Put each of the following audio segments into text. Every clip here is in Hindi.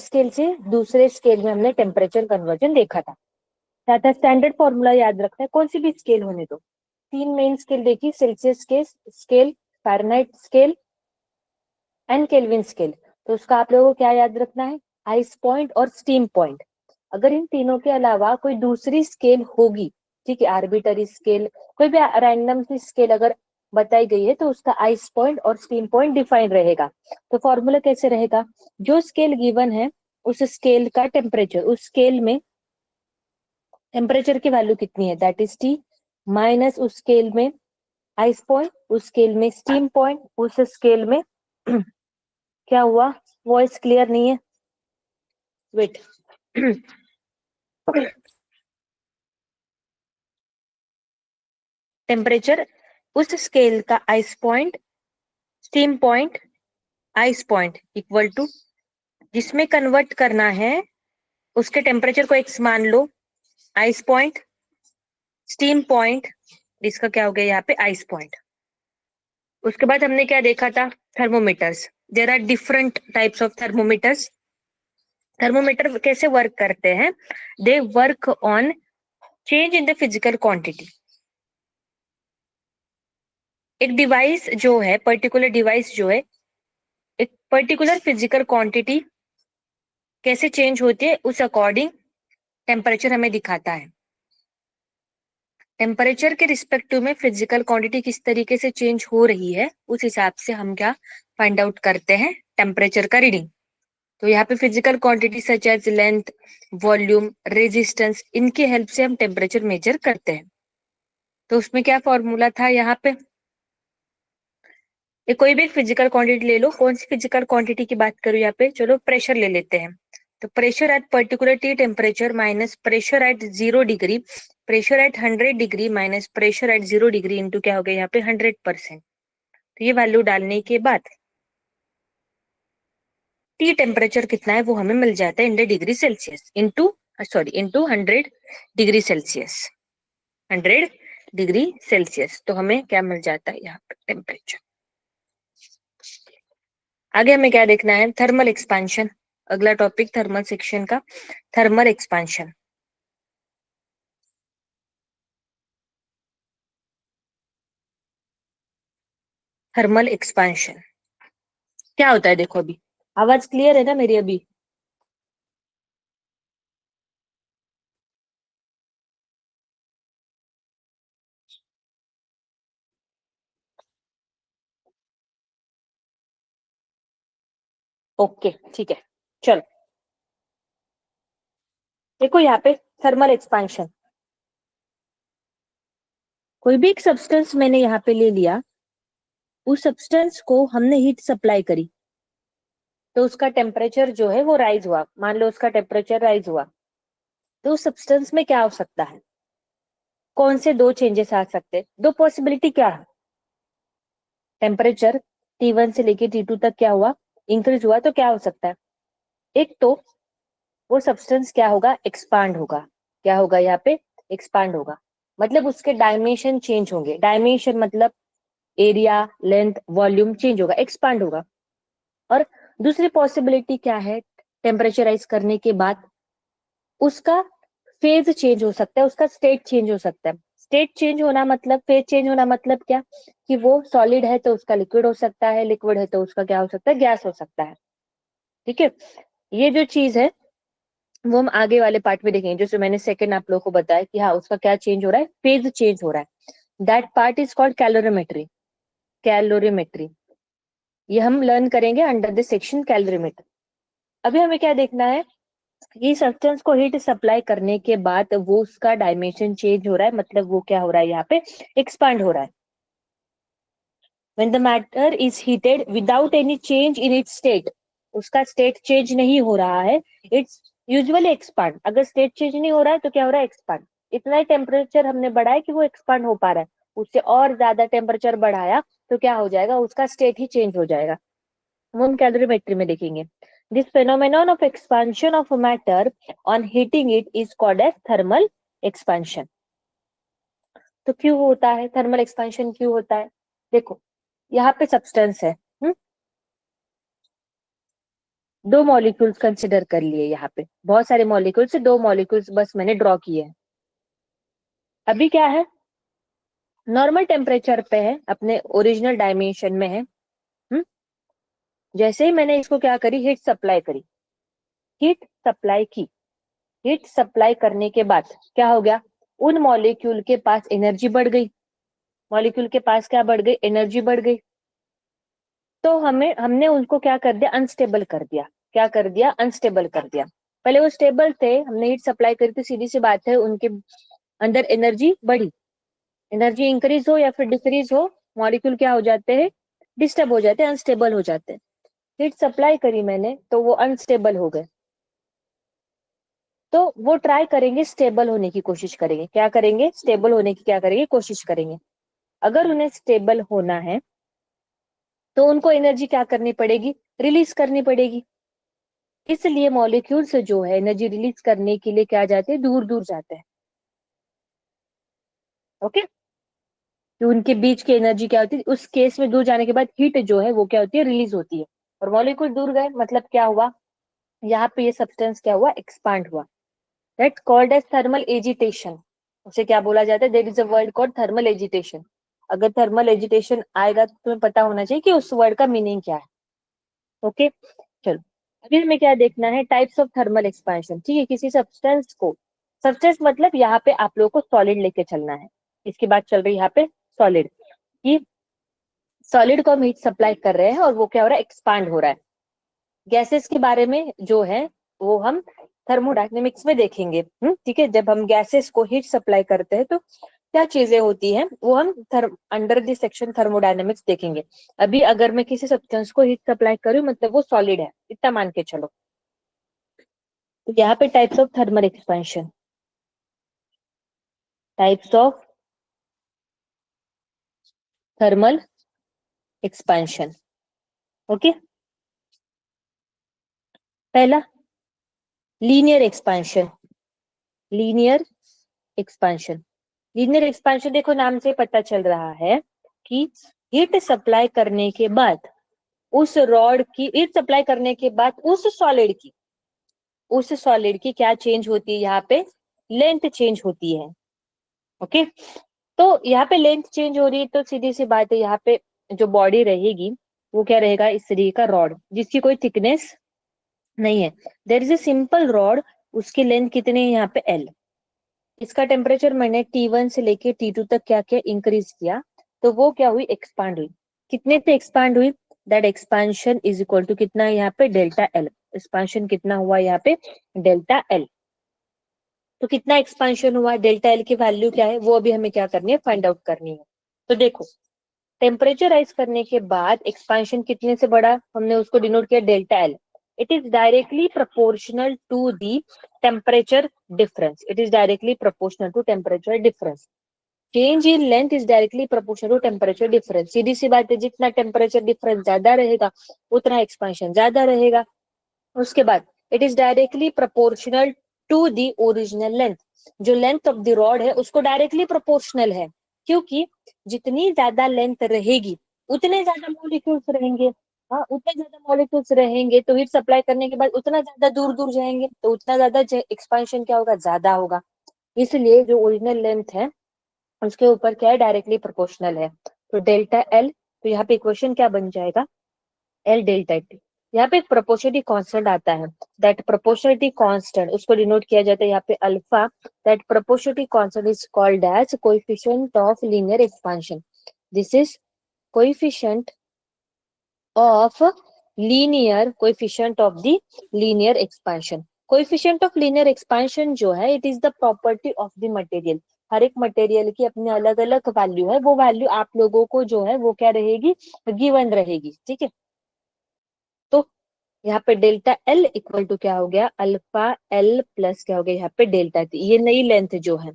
स्केल से दूसरे स्केल में हमने टेम्परेचर कन्वर्जन देखा था। तथा स्टैंडर्ड फॉर्मूला याद रखना है, कोई सी भी स्केल होने दो। 3 मेन स्केल देखी, Celsius scale, Fahrenheit scale and kelvin scale. तो उसका आप लोगों को क्या याद रखना है, आइस पॉइंट और स्टीम पॉइंट। अगर इन तीनों के अलावा कोई दूसरी स्केल होगी, ठीक है, आर्बिटरी स्केल, कोई भी रैंडम सी स्केल अगर बताई गई है, तो उसका आइस पॉइंट और स्टीम पॉइंट डिफाइन रहेगा। तो फॉर्मूला कैसे रहेगा, जो स्केल गिवन है उस स्केल का टेम्परेचर, उस स्केल में टेम्परेचर की वैल्यू कितनी है, दैट इज टी, माइनस उस स्केल में आइस पॉइंट, उस स्केल में स्टीम पॉइंट, उस स्केल में क्या हुआ, वॉइस क्लियर नहीं है, वेट टेम्परेचर, उस स्केल का ice point, steam point, ice point equal to, जिसमें कन्वर्ट करना है उसके टेम्परेचर को एक्स मान लो, आइस पॉइंट, स्टीम पॉइंट, इसका क्या हो गया यहाँ पे आइस पॉइंट। उसके बाद हमने क्या देखा था, thermometers. There are different types of thermometers. Thermometer कैसे वर्क करते हैं, they work on change in the physical quantity. एक डिवाइस जो है, पर्टिकुलर डिवाइस जो है, एक पर्टिकुलर फिजिकल क्वांटिटी कैसे चेंज होती है उस अकॉर्डिंग टेम्परेचर हमें दिखाता है। टेम्परेचर के रिस्पेक्टिव में फिजिकल क्वांटिटी किस तरीके से चेंज हो रही है, उस हिसाब से हम क्या फाइंड आउट करते हैं, टेम्परेचर का रीडिंग। तो यहाँ पे physical quantity such as length, volume, resistance, इनके हेल्प से हम टेम्परेचर मेजर करते हैं। तो उसमें क्या फॉर्मूला था, यहाँ पे ये कोई भी फिजिकल क्वांटिटी ले लो, कौन सी फिजिकल क्वांटिटी की बात करूं यहाँ पे, चलो प्रेशर ले लेते हैं। तो pressure at particular T temperature minus pressure at 0 degree, pressure at 100 degree minus pressure at 0 degree into क्या हो गया यहाँ पे 100%। तो ये वैल्यू डालने के बाद टी टेम्परेचर कितना है वो हमें मिल जाता है 100 degree Celsius into 100 degree Celsius, 100 degree Celsius. तो हमें क्या मिल जाता है यहाँ पे टेम्परेचर। आगे हमें क्या देखना है, थर्मल एक्सपेंशन। अगला टॉपिक थर्मल सेक्शन का, थर्मल एक्सपेंशन। थर्मल एक्सपेंशन क्या होता है, देखो अभी आवाज क्लियर है ना मेरी अभी? ओके ठीक है, चलो देखो यहाँ पे थर्मल एक्सपेंशन, कोई भी एक सब्सटेंस मैंने यहाँ पे ले लिया, उस सब्सटेंस को हमने हीट सप्लाई करी, तो उसका टेम्परेचर जो है वो राइज हुआ, मान लो उसका टेम्परेचर राइज हुआ, तो उस सब्सटेंस में क्या हो सकता है, कौन से दो चेंजेस आ सकते हैं, दो पॉसिबिलिटी क्या है, टेम्परेचर T1 से लेके T2 तक क्या हुआ, इंक्रीज हुआ, तो क्या हो सकता है, एक तो वो सब्सटेंस क्या होगा, एक्सपांड होगा, क्या होगा यहाँ पे, एक्सपांड होगा, मतलब उसके डायमेंशन चेंज होंगे, डायमेंशन मतलब एरिया, लेंथ, वॉल्यूम चेंज होगा, एक्सपांड होगा। और दूसरी पॉसिबिलिटी क्या है, टेम्परेचराइज करने के बाद उसका फेज चेंज हो सकता है, उसका स्टेट चेंज हो सकता है। स्टेट चेंज होना मतलब, फेज चेंज होना मतलब क्या, कि वो सॉलिड है तो उसका लिक्विड हो सकता है, लिक्विड है तो उसका क्या हो सकता है, गैस हो सकता है। ठीक है, ये जो चीज है वो हम आगे वाले पार्ट में देखेंगे, जैसे मैंने सेकंड आप लोगों को बताया कि हाँ उसका क्या चेंज हो रहा है, फेज चेंज हो रहा है। That part is called calorimetry, calorimetry, ये हम लर्न करेंगे अंडर द सेक्शन कैलोरीमेट्री। अभी हमें क्या देखना है, ये सब्सटेंस को हीट सप्लाई करने के बाद वो उसका डायमेंशन चेंज हो रहा है, मतलब वो क्या हो रहा है यहाँ पे, एक्सपांड हो रहा है। When the matter is heated without any change in its state, उसका स्टेट चेंज नहीं हो रहा है, इट्स यूजुअली एक्सपांड। अगर स्टेट चेंज नहीं हो रहा है तो क्या हो रहा है, एक्सपांड। इतना ही टेम्परेचर हमने बढ़ाया कि वो एक्सपांड हो पा रहा है, उससे और ज्यादा टेम्परेचर बढ़ाया तो क्या हो जाएगा, उसका स्टेट ही चेंज हो जाएगा। वो हम कैलोरीमेट्री में देखेंगे। This phenomenon of expansion of matter on heating it is called as thermal expansion. तो क्यों होता है थर्मल एक्सपांशन, क्यों होता है, देखो यहाँ पे सब्सटेंस है, दो मॉलिक्यूल्स कंसिडर कर लिए, यहाँ पे बहुत सारे मॉलिक्यूल्स से दो मॉलिक्यूल्स बस मैंने ड्रॉ किए हैं। अभी क्या है, नॉर्मल टेम्परेचर पे है, अपने ओरिजिनल डायमेंशन में है। जैसे ही मैंने इसको क्या करी, हीट सप्लाई करी, हीट सप्लाई की, हीट सप्लाई करने के बाद क्या हो गया, उन मॉलिक्यूल के पास एनर्जी बढ़ गई, मॉलिक्यूल के पास क्या बढ़ गई, एनर्जी बढ़ गई। तो हमने उनको क्या कर दिया, अनस्टेबल कर दिया। क्या कर दिया, अनस्टेबल कर दिया। पहले वो स्टेबल थे, हमने हीट सप्लाई करी थी, सीधी सी बात है उनके अंदर एनर्जी बढ़ी। एनर्जी इंक्रीज हो या फिर डिक्रीज हो, मॉलिक्यूल क्या हो जाते हैं, डिस्टर्ब हो जाते हैं, अनस्टेबल हो जाते हैं। हीट सप्लाई करी मैंने तो वो अनस्टेबल हो गए, तो वो ट्राई करेंगे स्टेबल होने की कोशिश करेंगे। क्या करेंगे, स्टेबल होने की क्या करेंगे, कोशिश करेंगे। अगर उन्हें स्टेबल होना है तो उनको एनर्जी क्या करनी पड़ेगी, रिलीज करनी पड़ेगी। इसलिए मॉलिक्यूल्स जो है एनर्जी रिलीज करने के लिए क्या जाते हैं, दूर दूर जाते हैं। ओके, तो उनके बीच की एनर्जी क्या होती है, उस केस में दूर जाने के बाद हीट जो है वो क्या होती है, रिलीज होती है। और मॉलिक्यूल दूर गए मतलब क्या हुआ, यहाँ पे ये सब्सटेंस क्या हुआ, एक्सपांड हुआ। That called as thermal agitation. उसे क्या बोला जाता है, there is a word called thermal agitation. अगर थर्मल एजिटेशन आएगा तो तुम्हें पता होना चाहिए कि उस वर्ड का मीनिंग क्या है। ओके, चलो अभी हमें क्या देखना है, टाइप्स ऑफ थर्मल एक्सपेंशन। ठीक है, किसी सब्सटेंस को, सब्सटेंस मतलब यहाँ पे आप लोगों को सॉलिड लेके चलना है। इसकी बात चल रही है यहाँ पे सॉलिड की, सॉलिड को हम हीट सप्लाई कर रहे हैं और वो क्या हो रहा है, एक्सपांड हो रहा है। गैसेस के बारे में जो है वो हम थर्मोडायनेमिक्स में देखेंगे। ठीक है, जब हम गैसेस को हीट सप्लाई करते हैं तो क्या चीजें होती हैं वो हम अंडर द सेक्शन थर्मोडायनेमिक्स देखेंगे। अभी अगर मैं किसी सब्सटेंस को हीट सप्लाई करूं मतलब वो सॉलिड है, इतना मान के चलो। तो यहाँ पे types of thermal expansion, types of thermal expansion. Okay, पहला linear expansion. Linear expansion, linear expansion देखो नाम से पता चल रहा है कि हीट सप्लाई करने के बाद उस रॉड की, हीट सप्लाई करने के बाद उस सॉलिड की क्या चेंज होती है, यहाँ पे लेंथ चेंज होती है। ओके, तो यहाँ पे लेंथ चेंज हो रही है तो सीधी सी बात है, यहाँ पे जो बॉडी रहेगी वो क्या रहेगा, इस तरीके का रॉड जिसकी कोई थिकनेस नहीं है। There is a simple rod, उसकी लेंथ कितनी है, यहाँ पे एल। इसका टेम्परेचर मैंने T1 से लेके T2 तक क्या किया, इंक्रीज किया, तो वो क्या हुई, एक्सपांड हुई। कितने से एक्सपांड हुई, that expansion is equal to कितना है यहाँ पे, डेल्टा एल। एक्सपांशन कितना हुआ यहाँ पे, डेल्टा एल। तो कितना एक्सपांशन हुआ, डेल्टा एल की वैल्यू क्या है वो अभी हमें क्या करनी है, फाइंड आउट करनी है। तो देखो, टेम्परेचर राइज करने के बाद एक्सपांशन कितने से बढ़ा, हमने उसको डिनोट किया delta L. It is directly proportional to the temperature difference. It is directly proportional to temperature difference. Change in length is directly proportional to temperature difference. सीधी सी बात है, जितना टेम्परेचर डिफरेंस ज्यादा रहेगा उतना एक्सपांशन ज्यादा रहेगा। उसके बाद it is directly proportional to the original length. जो लेंथ ऑफ द रॉड है उसको डायरेक्टली प्रोपोर्शनल है, क्योंकि जितनी ज्यादा लेंथ रहेगी उतने ज्यादा मॉलिक्यूल्स रहेंगे। हाँ, उतने ज्यादा मॉलिक्यूल्स रहेंगे तो हीट सप्लाई करने के बाद उतना ज्यादा दूर दूर जाएंगे, तो उतना ज्यादा एक्सपांशन क्या होगा, ज्यादा होगा। इसलिए जो ओरिजिनल लेंथ है उसके ऊपर क्या है, डायरेक्टली प्रोपोर्शनल है। तो डेल्टा एल, तो यहाँ पे इक्वेशन क्या बन जाएगा, एल डेल्टा टी। यहाँ पे एक प्रोपोर्शनलिटी कांस्टेंट आता है, दैट प्रोपोर्शनलिटी कांस्टेंट उसको डिनोट किया जाता है यहाँ पे alpha. That proportionality constant is called as coefficient of linear expansion. This is coefficient of linear, coefficient of the linear expansion. Coefficient of linear expansion जो है, it is the property of the material. हर एक मटेरियल की अपनी अलग अलग वैल्यू है, वो वैल्यू आप लोगों को जो है वो क्या रहेगी, गिवन रहेगी। ठीक है, तो यहाँ पे डेल्टा एल इक्वल टू क्या हो गया, अल्फा एल प्लस क्या हो गया यहाँ पे डेल्टा टी। ये नई लेंथ जो है,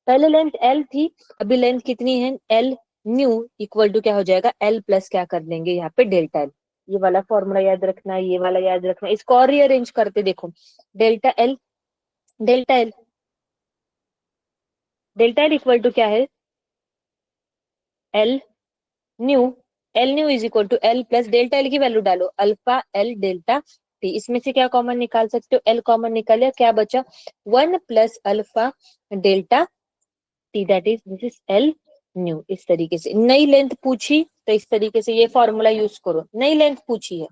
पहले लेंथ एल थी, अभी लेंथ कितनी है, एल न्यू इक्वल टू क्या हो जाएगा, एल प्लस क्या कर देंगे यहाँ पे डेल्टा एल। ये वाला फॉर्मूला याद रखना, ये वाला याद रखना, इसको और रीअरेंज करते देखो, delta L, delta L, delta L equal to क्या है, L new, L new is equal to L plus delta L की वैल्यू डालो, अल्फा एल डेल्टा टी, इसमें से क्या कॉमन निकाल सकते हो, एल कॉमन निकालिया, क्या बचा 1 plus alpha delta T, that is this is L new. इस तरीके से नई लेंथ पूछी तो इस तरीके से ये फॉर्मूला यूज करो, नई लेंथ पूछी है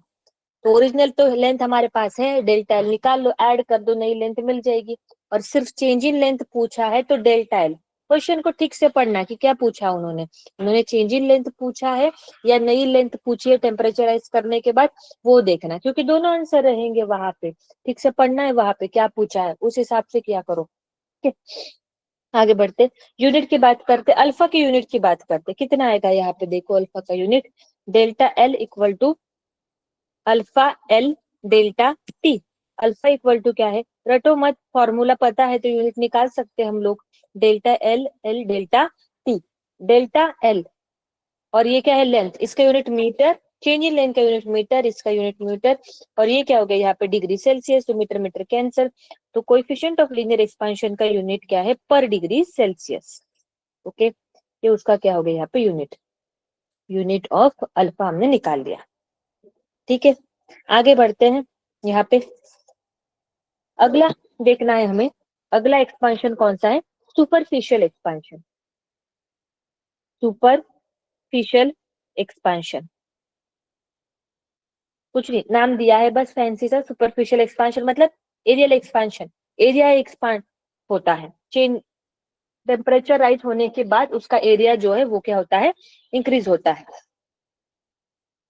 तो ओरिजिनल तो लेंथ हमारे पास है, डेल्टा एल निकाल लो, ऐड कर दो, नई लेंथ मिल जाएगी। और सिर्फ चेंज इन लेंथ पूछा है तो डेल्टा एल। क्वेश्चन को ठीक से पढ़ना कि क्या पूछा उन्होंने, उन्होंने चेंज इन लेंथ पूछा है या नई लेंथ पूछी है टेम्परेचराइज करने के बाद, वो देखना, क्योंकि दोनों आंसर रहेंगे वहां पे। ठीक से पढ़ना है वहां पे क्या पूछा है, उस हिसाब से क्या करो। ठीक है, आगे बढ़ते, यूनिट की बात करते, अल्फा की यूनिट की बात करते, कितना आएगा यहाँ पे देखो अल्फा का unit, delta L equal to alpha L delta T. Alpha equal to क्या है, रटो मत, फॉर्मूला पता है तो यूनिट निकाल सकते हैं हम लोग, delta L L delta T, delta L और ये क्या है लेंथ, इसका unit metre, change in length का यूनिट मीटर, इसका यूनिट मीटर, और ये क्या हो गया यहाँ पे डिग्री सेल्सियस, तो मीटर मीटर कैंसल, तो कोएफिशिएंट ऑफ लीनियर एक्सपेंशन का यूनिट क्या है पर डिग्री सेल्सियस। ओके, ये उसका क्या हो गया यहाँ पे यूनिट, यूनिट ऑफ अल्फा हमने निकाल लिया। ठीक है, आगे बढ़ते हैं, यहाँ पे अगला देखना है हमें, अगला एक्सपांशन कौन सा है, सुपरफिशियल एक्सपांशन, सुपरफिशियल एक्सपांशन, कुछ नहीं नाम दिया है बस फैंसी सा, सुपरफिशियल एक्सपांशन मतलब एरियल एक्सपांशन, एरिया एक्सपांड होता है, चेंज टेम्परेचर राइज होने के बाद उसका एरिया जो है वो क्या होता है, इंक्रीज होता है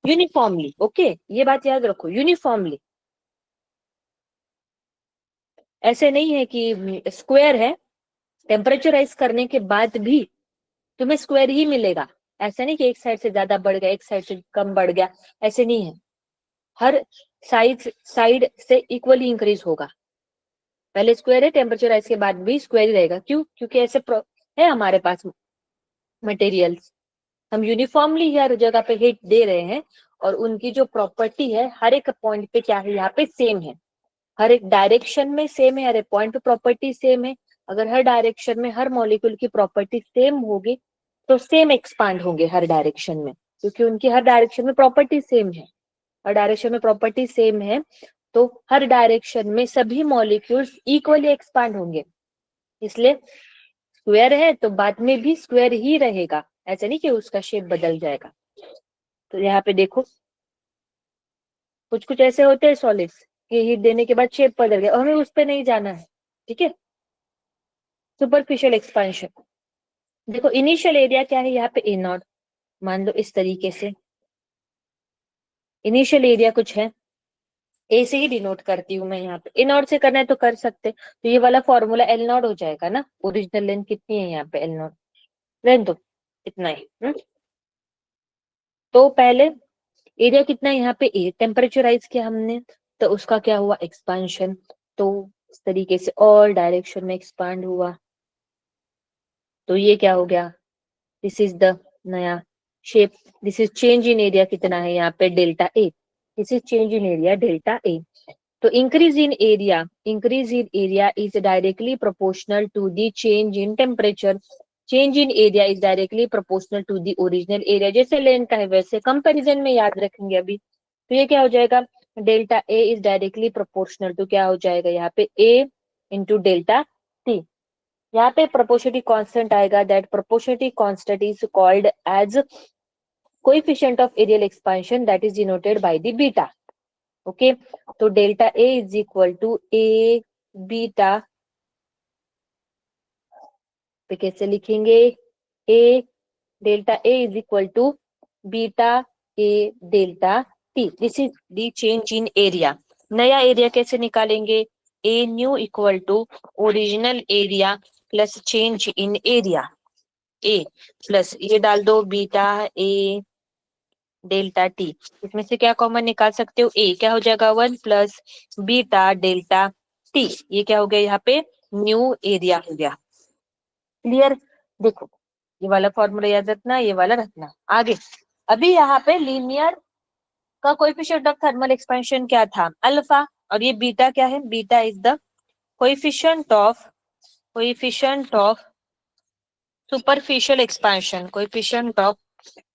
यूनिफॉर्मली। ओके, ये बात याद रखो, यूनिफॉर्मली, ऐसे नहीं है कि स्क्वायर है, टेम्परेचर राइज करने के बाद भी तुम्हें स्क्वायर ही मिलेगा, ऐसा नहीं कि एक साइड से ज्यादा बढ़ गया एक साइड से कम बढ़ गया, ऐसे नहीं है, हर साइड से इक्वली इंक्रीज होगा, पहले स्क्वायर है टेम्परेचर राइज के बाद भी स्क्वायर ही रहेगा, क्यों, क्योंकि ऐसे है हमारे पास मटेरियल्स, हम यूनिफॉर्मली हर जगह पे हीट दे रहे हैं और उनकी जो प्रॉपर्टी है हर एक पॉइंट पे क्या है यहाँ पे सेम है, हर एक डायरेक्शन में सेम है, हर एक पॉइंट पे प्रॉपर्टी सेम है। अगर हर डायरेक्शन में हर मॉलिक्यूल की प्रॉपर्टी सेम होगी तो सेम एक्सपांड होंगे हर डायरेक्शन में, क्योंकि उनकी हर डायरेक्शन में प्रॉपर्टी सेम है, हर डायरेक्शन में प्रॉपर्टी सेम है, तो हर डायरेक्शन में सभी मॉलिक्यूल्स इक्वली एक्सपांड होंगे, इसलिए स्क्वायर है तो बाद में भी स्क्वायर ही रहेगा, ऐसा नहीं कि उसका शेप बदल जाएगा। तो यहाँ पे देखो कुछ कुछ ऐसे होते हैं सॉलिड्स कि हीट देने के बाद शेप बदल गया और हमें उस पर नहीं जाना है। ठीक है, सुपरफिशियल एक्सपांशन, देखो इनिशियल एरिया क्या है यहाँ पे ए नॉट, मान लो इस तरीके से इनिशियल एरिया कुछ है, ए से ही डिनोट करती हूँ मैं, यहाँ पे ए नॉट से करना है तो कर सकते, तो ये वाला फॉर्मूला एल नॉट हो जाएगा ना, ओरिजिनल लेंथ कितनी है यहाँ पे एल नॉट, लेंथ तो इतना ही तो पहले एरिया कितना है यहाँ पे ए, टेम्परेचराइज किया हमने तो उसका क्या हुआ एक्सपांशन, तो इस तरीके से ऑल डायरेक्शन में एक्सपांड हुआ, तो ये क्या हो गया, दिस इज द नया shape, this is change in area कितना है यहाँ पे delta A, this is change in area delta A, तो increase in area is directly proportional to the change in temperature, change in area is directly proportional to the original area, जैसे लेंथ का है वैसे कंपैरिजन में याद रखेंगे अभी, तो ये क्या हो जाएगा delta A is directly proportional, तो क्या हो जाएगा यहाँ पे ए इंटू डेल्टा टी, यहाँ पे प्रोपोर्शनलिटी कांस्टेंट आएगा, that proportionality constant is called as coefficient of areal expansion that is denoted by the beta. Okay, तो delta A is equal to A beta पे कैसे लिखेंगे, A delta A is equal to beta A delta T, this is the change in area. नया एरिया कैसे निकालेंगे, A new equal to original area plus change in area, A plus ये डाल दो बीटा ए डेल्टा टी, इसमें से क्या कॉमन निकाल सकते हो, ए क्या हो जाएगा 1 प्लस बीटा डेल्टा टी, ये क्या हो गया यहाँ पे न्यू एरिया हो गया। क्लियर, देखो ये वाला फॉर्मूला याद रखना, ये वाला रखना आगे। अभी यहाँ पे लीनियर का कोएफिशिएंट ऑफ थर्मल एक्सपेंशन क्या था अल्फा, और ये बीटा क्या है, beta is the coefficient of superficial expansion, coefficient of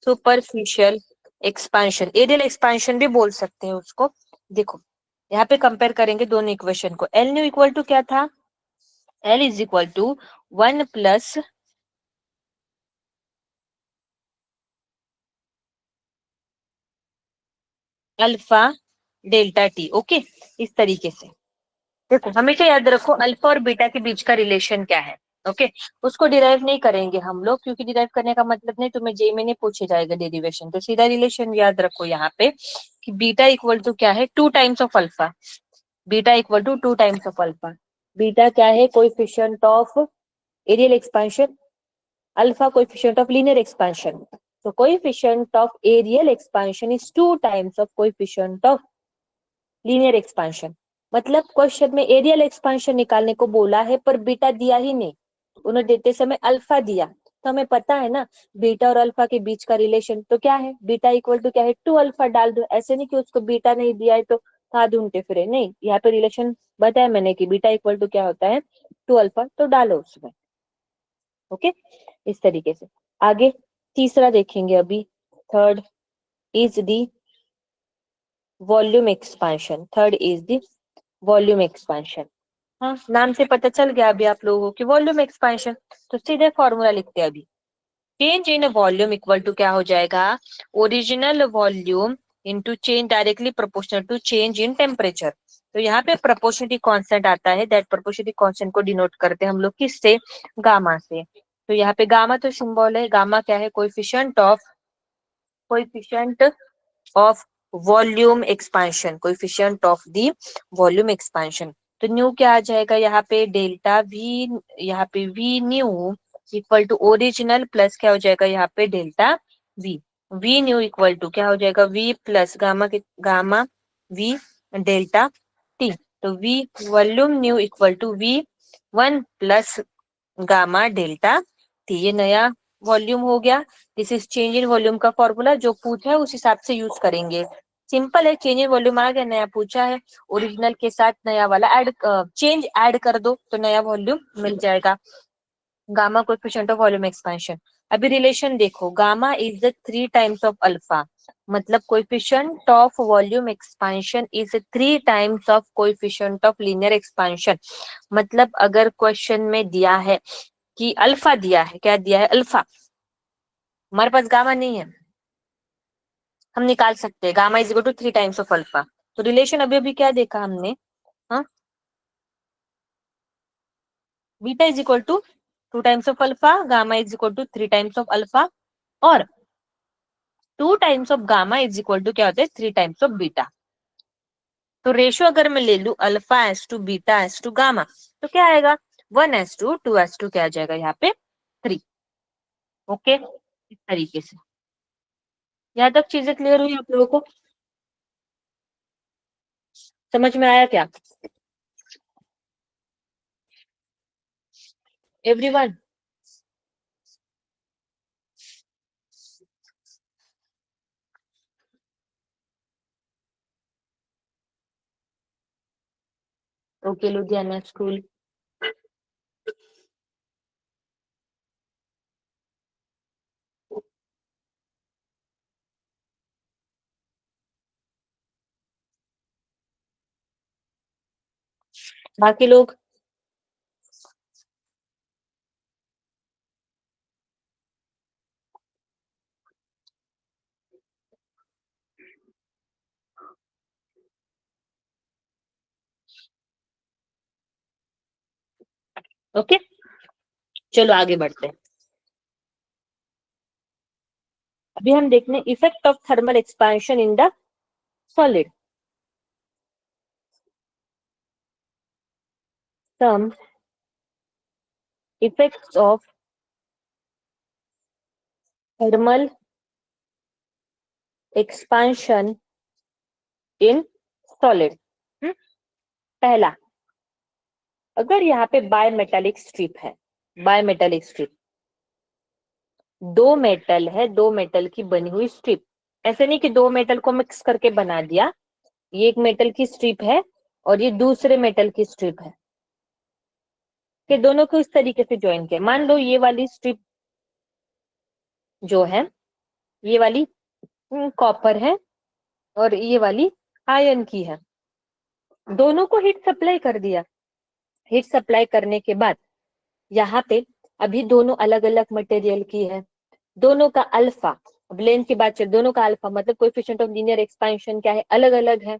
superficial expansion, areal expansion भी बोल सकते हैं उसको। देखो यहाँ पे कंपेयर करेंगे दोनों इक्वेशन को। एल न्यू इक्वल टू क्या था, L is equal to 1 plus alpha delta T. Okay, इस तरीके से देखो, हमेशा याद रखो अल्फा और बीटा के बीच का रिलेशन क्या है। ओके, उसको डिराइव नहीं करेंगे हम लोग, क्योंकि डिराइव करने का मतलब नहीं, तुम्हें जे में नहीं पूछे जाएगा डेरिवेशन, तो सीधा रिलेशन याद रखो यहाँ पे कि बीटा इक्वल टू क्या है, 2 times of alpha. Beta equal to 2 times of alpha. Beta क्या है, coefficient of areal expansion, alpha coefficient of linear expansion. So coefficient of areal expansion is 2 times of coefficient of linear expansion। मतलब क्वेश्चन में एरियल एक्सपेंशन निकालने को बोला है पर बीटा दिया ही नहीं, उन्होंने देते समय अल्फा दिया, तो हमें पता है ना बीटा और अल्फा के बीच का रिलेशन तो क्या है, बीटा इक्वल टू क्या है, 2 अल्फा डाल दो। ऐसे नहीं कि उसको बीटा नहीं दिया है तो था ढूंढते फिरे, नहीं, यहाँ पे रिलेशन बताया मैंने कि बीटा इक्वल टू क्या होता है, 2 अल्फा, तो डालो उसमें। ओके, इस तरीके से। आगे तीसरा देखेंगे अभी, third is the volume expansion. Third is the volume expansion. हाँ, नाम से पता चल गया अभी आप लोगों को वॉल्यूम एक्सपांशन, तो सीधे फॉर्मूला लिखते हैं अभी। Change in volume equal to क्या हो जाएगा, original volume into change directly proportional to change in temperature. तो यहाँ पे प्रोपोर्शनलिटी कांस्टेंट आता है, दैट प्रोपोर्शनलिटी कांस्टेंट को डिनोट करते हैं हम लोग किससे, गामा से। तो यहाँ पे गामा तो सिंबल है, गामा क्या है, coefficient of volume expansion, coefficient of the volume expansion. तो न्यू क्या आ जाएगा यहाँ पे, डेल्टा वी, यहाँ पे V new equal to original plus क्या हो जाएगा यहाँ पे delta V. V new equal to क्या हो जाएगा, वी प्लस गामा के गामा वी डेल्टा टी। तो V volume new equal to V 1 plus gamma delta T, ये नया वॉल्यूम हो गया। This is change in volume का फॉर्मूला, जो पूछा है उस हिसाब से यूज करेंगे। सिंपल है, चेंज इन वॉल्यूम आ गया, नया पूछा है, ओरिजिनल के साथ नया वाला ऐड, चेंज ऐड कर दो तो नया वॉल्यूम मिल जाएगा। Gamma coefficient of volume expansion. अभी रिलेशन देखो, gamma is the 3 times of alpha, मतलब coefficient of volume expansion is 3 times of coefficient of linear expansion. मतलब अगर क्वेश्चन में दिया है कि अल्फा दिया है, क्या दिया है, अल्फा, हमारे पास गामा नहीं है, हम निकाल सकते हैं gamma is equal to 3 times of alpha. तो रिलेशन अभी अभी क्या देखा हमने, हाँ, beta is equal to 2 times of alpha, gamma is equal to 3 times of alpha, और 2 times of gamma is equal to क्या होता है, 3 टाइम्स ऑफ बीटा। तो रेशियो अगर मैं ले लू alpha is to beta is to gamma, तो क्या आएगा, 1:2:2 क्या आ जाएगा यहाँ पे 3। ओके, इस तरीके से। यहाँ तक चीजें क्लियर हुई आप लोगों को, समझ में आया क्या एवरीवन? Okay, Ludhiana school. बाकी लोग, ओके, चलो आगे बढ़ते हैं। अभी हम देखते हैं effect of thermal expansion in the solid. Some effects of thermal expansion in solid. पहला, अगर यहाँ पे बाय मेटालिक स्ट्रिप है, बाय मेटालिक स्ट्रिप, दो मेटल है, दो मेटल की बनी हुई स्ट्रिप, ऐसे नहीं कि दो मेटल को मिक्स करके बना दिया, ये एक मेटल की स्ट्रिप है और ये दूसरे मेटल की स्ट्रिप है, कि दोनों को इस तरीके से ज्वाइन किया। मान लो ये वाली स्ट्रिप जो है, ये वाली कॉपर है और ये वाली आयरन की है। दोनों को हीट सप्लाई कर दिया। हीट सप्लाई करने के बाद यहाँ पे अभी दोनों अलग अलग मटेरियल की है, दोनों का अल्फा, अब लेंथ की बात चल, दोनों का अल्फा मतलब कोएफिशिएंट ऑफ लीनियर एक्सपेंशन क्या है, अलग अलग है।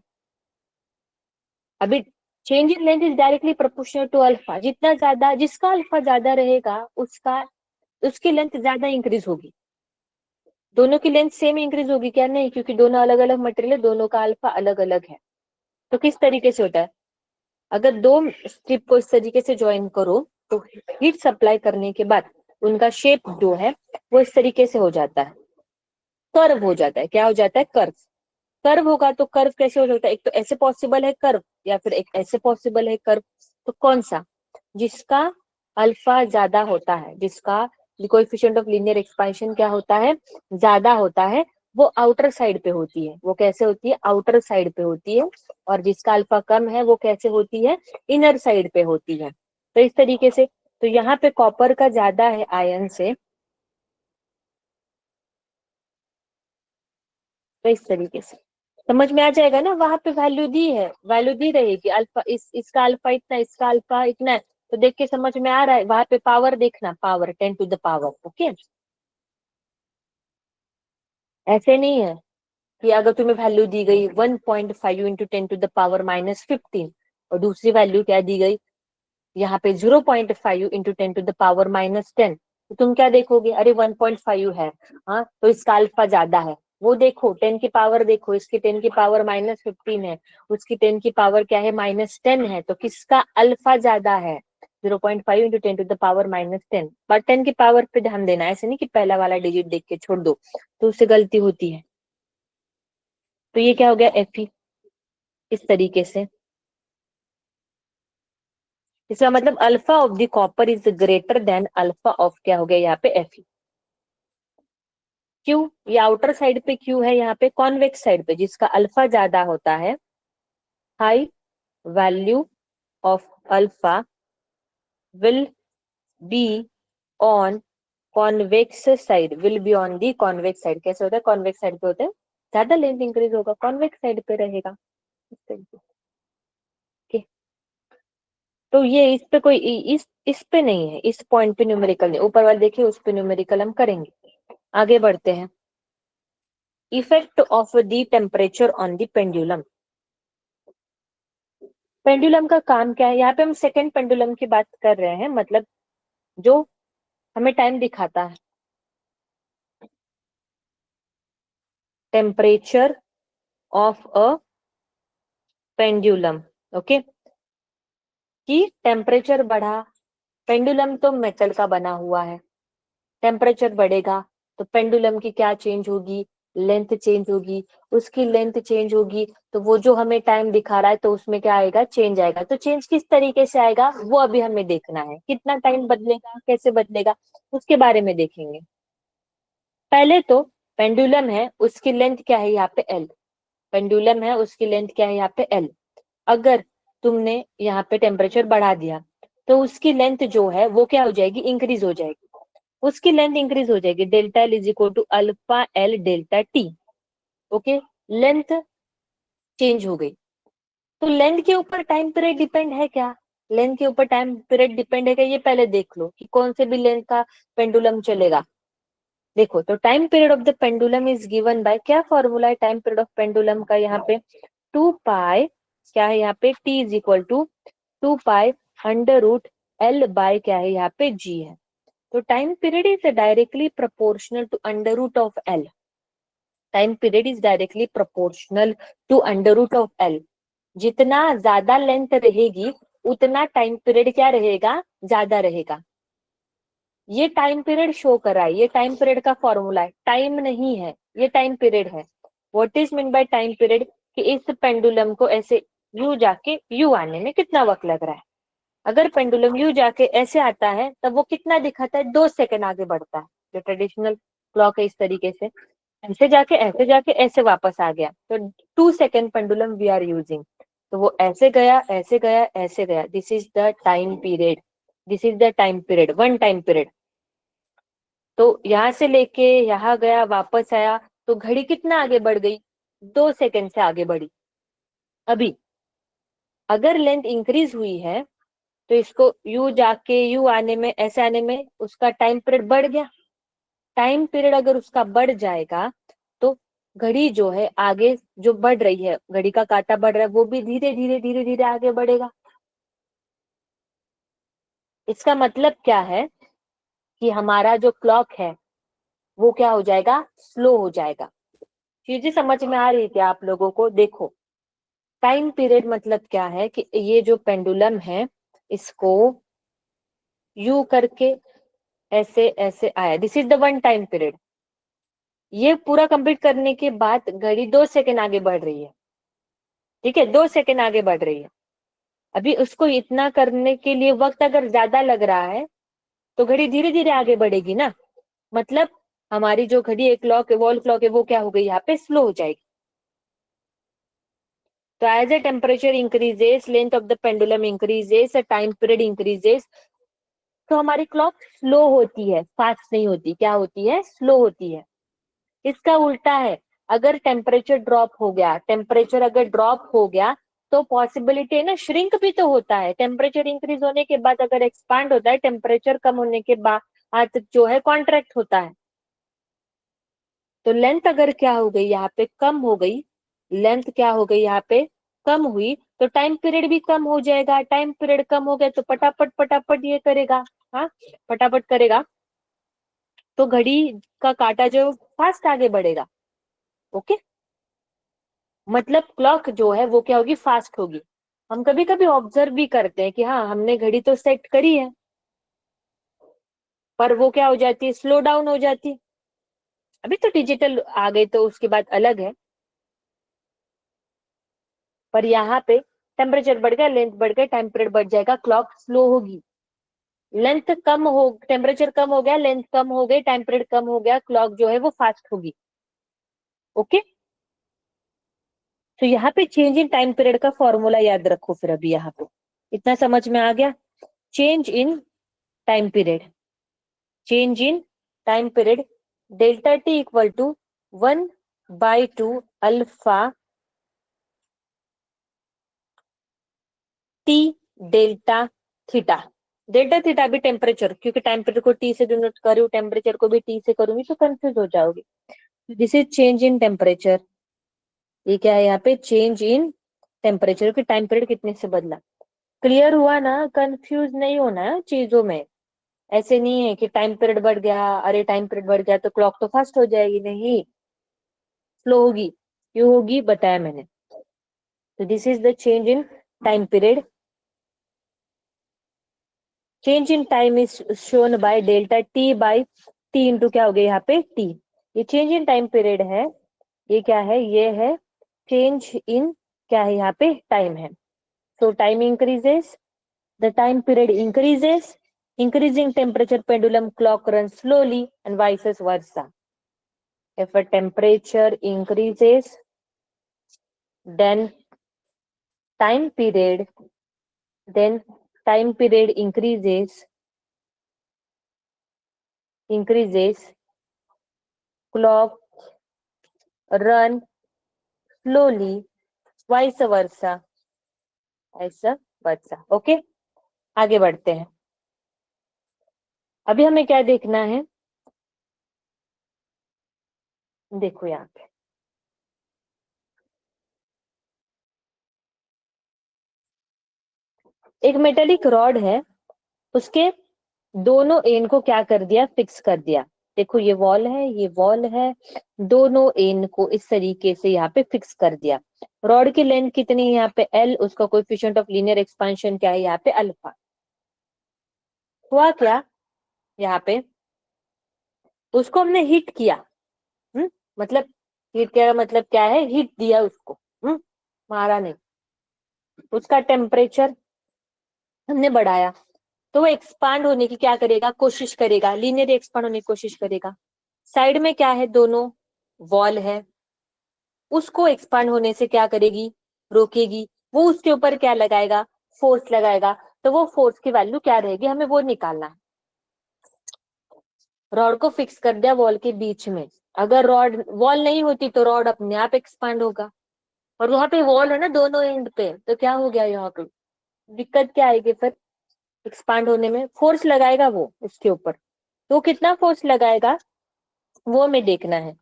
अभी change in length is directly proportional to alpha, जितना ज्यादा, जिसका अल्फा ज्यादा रहेगा उसका उसकी लेंथ ज्यादा इंक्रीज होगी। दोनों की लेंथ सेम इंक्रीज होगी क्या? नहीं, क्योंकि दोनों अलग अलग मटेरियल है, दोनों का अल्फा अलग अलग है। तो किस तरीके से होता है, अगर दो स्ट्रिप को इस तरीके से ज्वाइन करो तो हीट सप्लाई करने के बाद उनका शेप जो है वो इस तरीके से हो जाता है, कर्व हो जाता है। क्या हो जाता है? कर्व। कर्व होगा तो कर्व कैसे हो सकता है? एक तो ऐसे पॉसिबल है कर्व, या फिर एक ऐसे पॉसिबल है कर्व। तो कौन सा? जिसका अल्फा ज्यादा होता है, जिसका कोएफिशिएंट ऑफ लीनियर एक्सपेंशन क्या होता है? ज्यादा होता है, वो आउटर साइड पे होती है। वो कैसे होती है? आउटर साइड पे होती है। और जिसका अल्फा कम है वो कैसे होती है? इनर साइड पे होती है। तो इस तरीके से, तो यहाँ पे कॉपर का ज्यादा है आयन से, तो इस तरीके से समझ में आ जाएगा ना। वहां पे वैल्यू दी है, वैल्यू दी रहेगी, अल्फा इसका अल्फा इतना, इसका अल्फा इतना है, तो देख के समझ में आ रहा है। वहां पे पावर देखना, power 10 to the power, okay. ऐसे नहीं है कि अगर तुम्हें वैल्यू दी गई 1.5 इंटू 10 टू द पावर -15, और दूसरी वैल्यू क्या दी गई यहाँ पे 0.5 इंटू 10 टू द पावर -10, तो तुम क्या देखोगे? अरे 1.5 है, हाँ तो इसका अल्फा ज्यादा है। वो देखो 10 की पावर देखो, इसकी 10 की पावर -15 है, उसकी 10 की पावर क्या है? -10 है, तो किसका अल्फा ज्यादा है? 0.5 इंटू 10 टू द पावर -10। पर 10 की पावर पे ध्यान देना, ऐसे नहीं कि पहला वाला डिजिट देख के छोड़ दो, तो उससे गलती होती है। तो ये क्या हो गया? एफ ई, इस तरीके से। इसका मतलब alpha of the copper is greater than alpha of, क्या हो गया यहाँ पे? एफ। क्यों? ये आउटर साइड पे क्यों है? यहाँ पे कॉन्वेक्स साइड पे, जिसका अल्फा ज्यादा होता है, high value of alpha will be on convex side, will be on the convex side. कैसे होता है? कॉन्वेक्स साइड पे होता है, ज्यादा लेंथ इंक्रीज होगा, कॉन्वेक्स साइड पे रहेगा, इस तरीके से। Okay? तो ये इस पे कोई इस पे नहीं है, इस पॉइंट पे न्यूमेरिकल नहीं, ऊपर वाले देखिए उस पे न्यूमेरिकल हम करेंगे। आगे बढ़ते हैं। Effect of the temperature on the pendulum. Pendulum का काम क्या है? यहाँ पे हम सेकंड पेंडुलम की बात कर रहे हैं, मतलब जो हमें टाइम दिखाता है। Temperature of a pendulum, okay. कि टेम्परेचर बढ़ा, पेंडुलम तो मेटल का बना हुआ है, टेम्परेचर बढ़ेगा तो पेंडुलम की क्या चेंज होगी? लेंथ चेंज होगी। उसकी लेंथ चेंज होगी तो वो जो हमें टाइम दिखा रहा है तो उसमें क्या आएगा? चेंज आएगा। तो चेंज किस तरीके से आएगा वो अभी हमें देखना है, कितना टाइम बदलेगा, कैसे बदलेगा, उसके बारे में देखेंगे। पहले तो पेंडुलम है, उसकी लेंथ क्या है यहाँ पे? एल। पेंडुलम है, उसकी लेंथ क्या है यहाँ पे? एल। अगर तुमने यहाँ पे टेम्परेचर बढ़ा दिया तो उसकी लेंथ जो है वो क्या हो जाएगी? इंक्रीज हो जाएगी। उसकी लेंथ इंक्रीज हो जाएगी, delta L is equal to alpha L delta T, okay. Length change हो गई, तो लेंथ के ऊपर टाइम पीरियड डिपेंड है क्या? लेंथ के ऊपर टाइम पीरियड डिपेंड है क्या? ये पहले देख लो कि कौन से भी लेंथ का पेंडुलम चलेगा। देखो, तो time period of the pendulum is given by, क्या फॉर्मूला है टाइम पीरियड ऑफ पेंडुलम का? यहाँ पे 2 पाई, क्या है यहाँ पे? T is equal to 2 pi under root L by, क्या है यहाँ पे? जी है। तो time period is directly proportional to under root of L. Time period is directly proportional to under root of L. जितना ज्यादा लेंथ रहेगी उतना टाइम पीरियड क्या रहेगा? ज्यादा रहेगा। ये टाइम पीरियड शो कर रहा है, ये टाइम पीरियड का फॉर्मूला है, टाइम नहीं है, ये टाइम पीरियड है। What is mean by time period? कि इस पेंडुलम को ऐसे यू जाके यू आने में कितना वक्त लग रहा है। अगर पेंडुलम यू जाके ऐसे आता है तब वो कितना दिखाता है? 2 सेकंड आगे बढ़ता है। जो ट्रेडिशनल क्लॉक है इस तरीके से ऐसे जाके ऐसे वापस आ गया, तो 2 second pendulum we are using. तो वो ऐसे गया, ऐसे गया, ऐसे गया, this is the time period, this is the time period, one time period. तो यहाँ से लेके यहाँ गया, वापस आया, तो घड़ी कितना आगे बढ़ गई? 2 सेकंड से आगे बढ़ी। अभी अगर लेंथ इंक्रीज हुई है तो इसको यू जाके यू आने में, ऐसे आने में उसका टाइम पीरियड बढ़ गया। टाइम पीरियड अगर उसका बढ़ जाएगा तो घड़ी जो है आगे जो बढ़ रही है, घड़ी का कांटा बढ़ रहा है, वो भी धीरे धीरे धीरे धीरे आगे बढ़ेगा। इसका मतलब क्या है कि हमारा जो क्लॉक है वो क्या हो जाएगा, स्लो हो जाएगा। चीजें समझ में आ रही थी आप लोगों को? देखो, टाइम पीरियड मतलब क्या है कि ये जो पेंडुलम है इसको यू करके ऐसे ऐसे आया, this is the one time period. ये पूरा कंप्लीट करने के बाद घड़ी 2 सेकंड आगे बढ़ रही है, ठीक है, 2 सेकंड आगे बढ़ रही है। अभी उसको इतना करने के लिए वक्त अगर ज्यादा लग रहा है तो घड़ी धीरे धीरे आगे बढ़ेगी ना, मतलब हमारी जो घड़ी एक क्लॉक वॉल क्लॉक है वो क्या हो गई, यहाँ पे स्लो हो जाएगी। तो as a temperature increases, length of the pendulum increases, time period increases, तो हमारी क्लॉक स्लो होती है, फास्ट नहीं होती। क्या होती है, स्लो होती है। इसका उल्टा है, अगर टेम्परेचर ड्रॉप हो गया, टेम्परेचर अगर ड्रॉप हो गया तो पॉसिबिलिटी है ना, श्रिंक भी तो होता है। टेम्परेचर इंक्रीज होने के बाद अगर एक्सपांड होता है, टेम्परेचर कम होने के बाद जो है कॉन्ट्रैक्ट होता है। तो लेंथ अगर क्या हो गई यहाँ पे, कम हो गई, लेंथ क्या हो गई यहाँ पे, कम हुई, तो टाइम पीरियड भी कम हो जाएगा। टाइम पीरियड कम हो गया तो फटाफट फटाफट ये करेगा, हाँ फटाफट करेगा, तो घड़ी का काटा जो फास्ट आगे बढ़ेगा। ओके, मतलब क्लॉक जो है वो क्या होगी, फास्ट होगी। हम कभी कभी ऑब्जर्व भी करते हैं कि हाँ हमने घड़ी तो सेट करी है पर वो क्या हो जाती है, स्लो डाउन हो जाती है। अभी तो डिजिटल आ गई तो उसके बाद अलग है, पर यहाँ पे टेम्परेचर बढ़ गया, लेंथ बढ़ गया, टाइम पीरियड बढ़ जाएगा, क्लॉक स्लो होगी। लेंथ कम हो, टेम्परेचर कम हो गया, लेंथ कम हो गई, टाइम पीरियड कम हो गया, क्लॉक जो है वो फास्ट होगी। ओके, तो यहाँ पे चेंज इन टाइम पीरियड का फॉर्मूला याद रखो फिर। अभी यहाँ पे इतना समझ में आ गया, change in time period, change in time period, delta T equal to 1/2 alpha T delta theta. Delta theta भी टेम्परेचर, क्योंकि टाइम पीरियड को टी से डिनोट करूँ, टेम्परेचर को भी टी से करूंगी तो कंफ्यूज हो जाओगे। This is change in temperature, ये क्या है यहाँ पे, चेंज इन टेम्परेचर की टाइम पीरियड कितने से बदला। क्लियर हुआ ना, कंफ्यूज नहीं होना है चीजों में। ऐसे नहीं है कि टाइम पीरियड बढ़ गया, अरे टाइम पीरियड बढ़ गया तो क्लॉक तो फास्ट हो जाएगी, नहीं, स्लो होगी। क्यों होगी, बताया मैंने। तो this is the change in time period, change in time is shown by delta T by T into क्या हो गया यहाँ पे, टी। ये चेंज इन टाइम पीरियड है, ये क्या है, ये है चेंज इन, क्या है यहाँ पे, टाइम है। so time increases, the time period increases, increasing temperature pendulum clock runs slowly and vice versa. If a temperature increases, then time period, then time period increases, clock run slowly, vice versa, ऐसा वर्सा। ओके, आगे बढ़ते हैं। अभी हमें क्या देखना है, देखो यहाँ पे एक मेटेलिक रॉड है, उसके दोनों एंड को क्या कर दिया, फिक्स कर दिया। देखो ये वॉल है, ये वॉल है, दोनों एंड को इस तरीके से यहाँ पे फिक्स कर दिया। रॉड की लेंथ कितनी है यहाँ पे, एल, उसका कोएफिशिएंट ऑफ लीनियर एक्सपेंशन क्या है यहाँ पे, अल्फा। हुआ क्या यहाँ पे, उसको हमने हिट किया, मतलब हिट किया मतलब क्या है, हिट दिया उसको, मारा नहीं। उसका टेम्परेचर हमने बढ़ाया तो वो एक्सपांड होने की क्या करेगा, कोशिश करेगा, लीनियर एक्सपांड होने की कोशिश करेगा। साइड में क्या है, दोनों वॉल है, उसको एक्सपांड होने से क्या करेगी, रोकेगी। वो उसके ऊपर क्या लगाएगा, फोर्स लगाएगा। तो वो फोर्स की वैल्यू क्या रहेगी, हमें वो निकालना है। रॉड को फिक्स कर दिया वॉल के बीच में, अगर रॉड वॉल नहीं होती तो रॉड अपने आप एक्सपांड होगा। और वहां पे वॉल है ना दोनों एंड पे, तो क्या हो गया यहाँ पे, दिक्कत क्या आएगी फिर एक्सपांड होने में, फोर्स लगाएगा वो इसके ऊपर। तो कितना फोर्स लगाएगा वो हमें देखना है।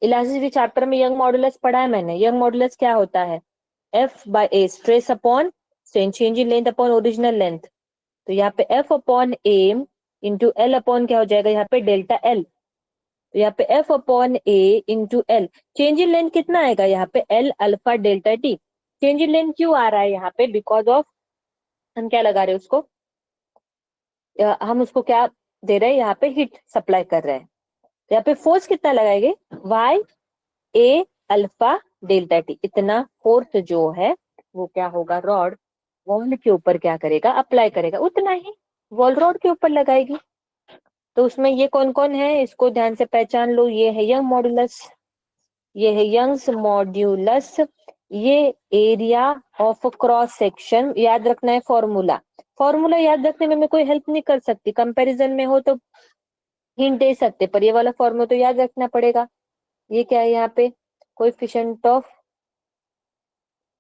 इलास्टिसिटी चैप्टर में यंग मॉडुलस पढ़ा है मैंने। यंग मॉडुलस क्या होता है, F by A stress upon change in length upon original length. तो यहाँ पे F upon A into L upon क्या हो जाएगा यहाँ पे डेल्टा एल। तो यहाँ पे F upon A into L, change in length कितना आएगा यहाँ पे L alpha delta T. Change in length क्यों आ रहा है यहाँ पे, बिकॉज ऑफ हम क्या लगा रहे हैं उसको, हम उसको क्या दे रहे हैं यहाँ पे, हीट सप्लाई कर रहे हैं। तो यहाँ पे फोर्स कितना लगाएंगे, वाई ए अल्फा डेल्टा टी, इतना फोर्स जो है वो क्या होगा, रॉड वॉल के ऊपर क्या करेगा, अप्लाई करेगा, उतना ही वॉल रॉड के ऊपर लगाएगी। तो उसमें ये कौन कौन है इसको ध्यान से पहचान लो, ये है यंग मॉड्यूलस, ये है यंग्स मॉड्यूलस, ये एरिया ऑफ क्रॉस सेक्शन, याद रखना है फॉर्मूला। फॉर्मूला याद रखने में मैं कोई हेल्प नहीं कर सकती, कंपैरिजन में हो तो हिंट दे सकते, पर ये वाला फॉर्मूला तो याद रखना पड़ेगा। ये क्या है यहाँ पे, coefficient of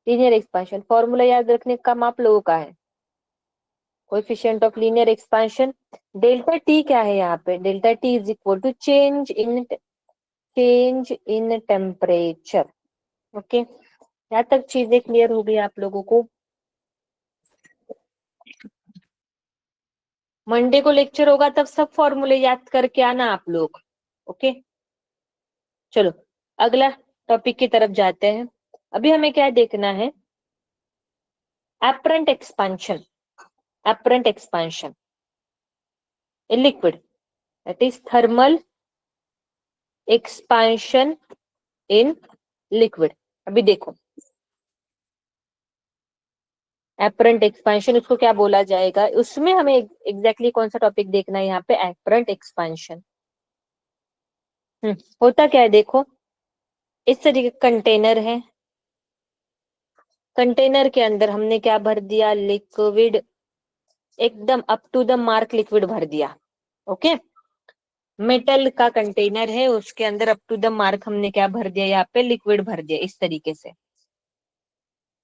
linear expansion, formula याद रखने का काम आप लोगों का है। Coefficient of linear expansion, delta T क्या है यहाँ पे, delta T is equal to change in temperature. Okay, यहाँ तक चीजें क्लियर हो गई आप लोगों को। मंडे को लेक्चर होगा तब सब फॉर्मूले याद करके आना आप लोग। ओके, चलो अगला टॉपिक की तरफ जाते हैं। अभी हमें क्या देखना है, apparent expansion, apparent expansion in liquid, that is thermal expansion in liquid. अभी देखो एपरेंट एक्सपेंशन उसको क्या बोला जाएगा, उसमें हमें एग्जैक्टली कौन सा टॉपिक देखना है यहाँ पे, एपरेंट एक्सपेंशन। होता क्या है देखो, इस तरीके कंटेनर है, कंटेनर के अंदर हमने क्या भर दिया, लिक्विड, एकदम up to the mark liquid भर दिया। ओके, मेटल का कंटेनर है, उसके अंदर अप टू द मार्क हमने क्या भर दिया, यहाँ पे लिक्विड भर दिया इस तरीके से।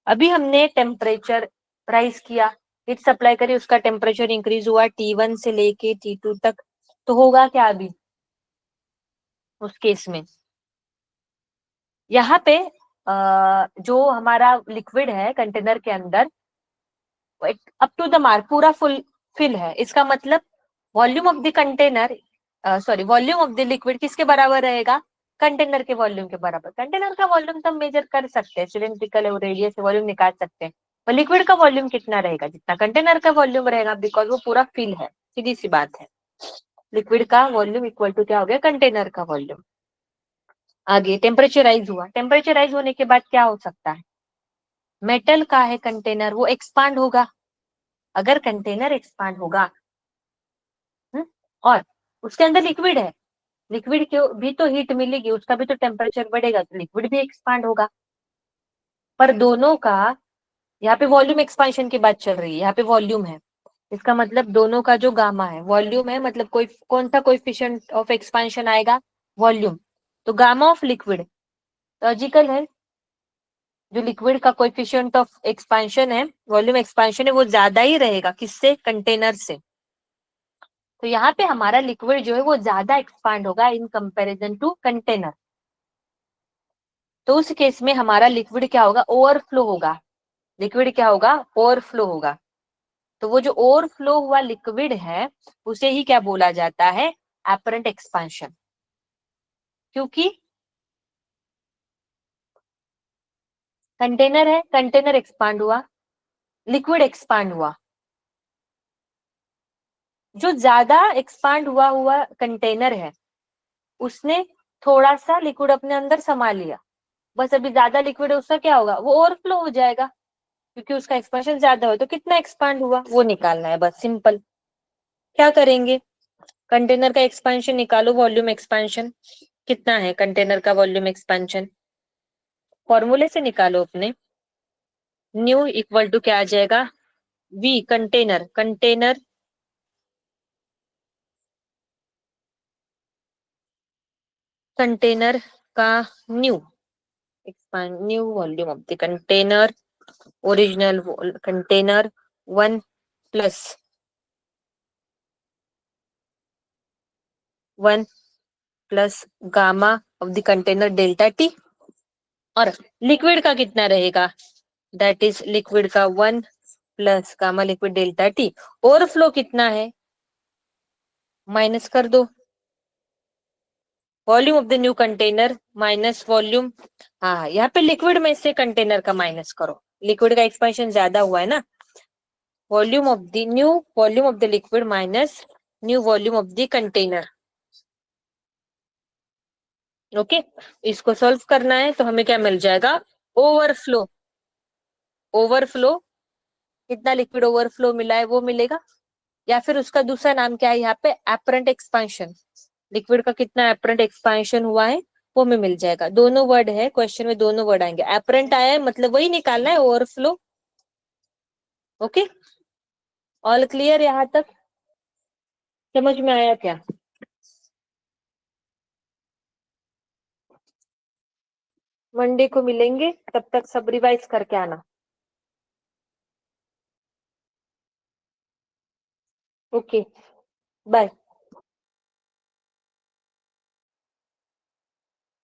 अभी हमने टेम्परेचर राइज किया, हीट सप्लाई करी, उसका टेम्परेचर इंक्रीज हुआ T1 से लेके T2 तक। तो होगा क्या अभी उस केस में, यहाँ पे जो हमारा लिक्विड है कंटेनर के अंदर अप टू द मार्क पूरा फुल फिल है, इसका मतलब volume of the container, sorry volume of the liquid किसके बराबर रहेगा, कंटेनर के वॉल्यूम के बराबर। कंटेनर का वॉल्यूम तो हम मेजर कर सकते हैं, सिलिंड्रिकल है, रेडियस से वॉल्यूम निकाल सकते हैं, और लिक्विड का वॉल्यूम कितना रहेगा, जितना कंटेनर का वॉल्यूम रहेगा, बिकॉज वो पूरा फिल है, सीधी सी बात है। लिक्विड का वॉल्यूम इक्वल टू क्या हो गया, कंटेनर का वॉल्यूम। आगे टेम्परेचराइज हुआ, टेम्परेचराइज होने के बाद क्या हो सकता है, मेटल का है कंटेनर, वो एक्सपांड होगा। अगर कंटेनर एक्सपांड होगा और उसके अंदर लिक्विड है, लिक्विड को भी तो हीट मिलेगी, उसका भी तो टेम्परेचर बढ़ेगा, तो लिक्विड भी एक्सपांड होगा। पर दोनों का, यहाँ पे वॉल्यूम एक्सपांशन की बात चल रही है, यहाँ पे वॉल्यूम है, इसका मतलब दोनों का जो गामा है, वॉल्यूम है, मतलब कोई कौन सा कोएफिशिएंट ऑफ एक्सपांशन आएगा, वॉल्यूम। तो गामा ऑफ लिक्विड लॉजिकल है, जो लिक्विड का कोएफिशिएंट ऑफ एक्सपांशन है, वॉल्यूम एक्सपांशन है, वो ज्यादा ही रहेगा किससे, कंटेनर से। तो यहाँ पे हमारा लिक्विड जो है वो ज्यादा एक्सपांड होगा इन कंपैरिजन टू कंटेनर। तो उस केस में हमारा लिक्विड क्या होगा, ओवरफ्लो होगा, लिक्विड क्या होगा, ओवरफ्लो होगा। तो वो जो ओवरफ्लो हुआ लिक्विड है उसे ही क्या बोला जाता है, एपरेंट एक्सपांशन। क्योंकि कंटेनर है, कंटेनर एक्सपांड हुआ, लिक्विड एक्सपांड हुआ, जो ज्यादा एक्सपांड हुआ हुआ कंटेनर है उसने थोड़ा सा लिक्विड अपने अंदर समा लिया, बस अभी ज्यादा लिक्विड है, उसका क्या होगा, वो ओवरफ्लो हो जाएगा, क्योंकि उसका एक्सपांशन ज्यादा हो। तो कितना एक्सपांड हुआ वो निकालना है, बस सिंपल। क्या करेंगे, कंटेनर का एक्सपांशन निकालो, वॉल्यूम एक्सपांशन कितना है, कंटेनर का वॉल्यूम एक्सपांशन फॉर्मूले से निकालो अपने, न्यू इक्वल टू क्या आ जाएगा, वी कंटेनर, कंटेनर कंटेनर का new expand new volume of the container, original container 1 plus 1 plus gamma of the container delta t, और लिक्विड का कितना रहेगा, दैट इज लिक्विड का 1 plus gamma liquid delta T. Overflow कितना है, माइनस कर दो, volume of the new container minus volume, हाँ यहाँ पे लिक्विड में से कंटेनर का माइनस करो, लिक्विड का एक्सपेंशन ज्यादा हुआ है ना, volume of the new volume of the liquid minus new volume of the container. Okay, इसको सॉल्व करना है तो हमें क्या मिल जाएगा, ओवरफ्लो, ओवरफ्लो कितना लिक्विड ओवरफ्लो मिला है वो मिलेगा, या फिर उसका दूसरा नाम क्या है यहाँ पे, एपरेंट एक्सपांशन, लिक्विड का कितना एपरेंट एक्सपांशन हुआ है वो हमें मिल जाएगा। दोनों वर्ड है क्वेश्चन में, दोनों वर्ड आएंगे, एपरेंट आया है मतलब वही निकालना है, ओवरफ्लो। ओके, ऑल क्लियर यहाँ तक, समझ में आया क्या? मंडे को मिलेंगे, तब तक सब रिवाइज करके आना। Okay, bye.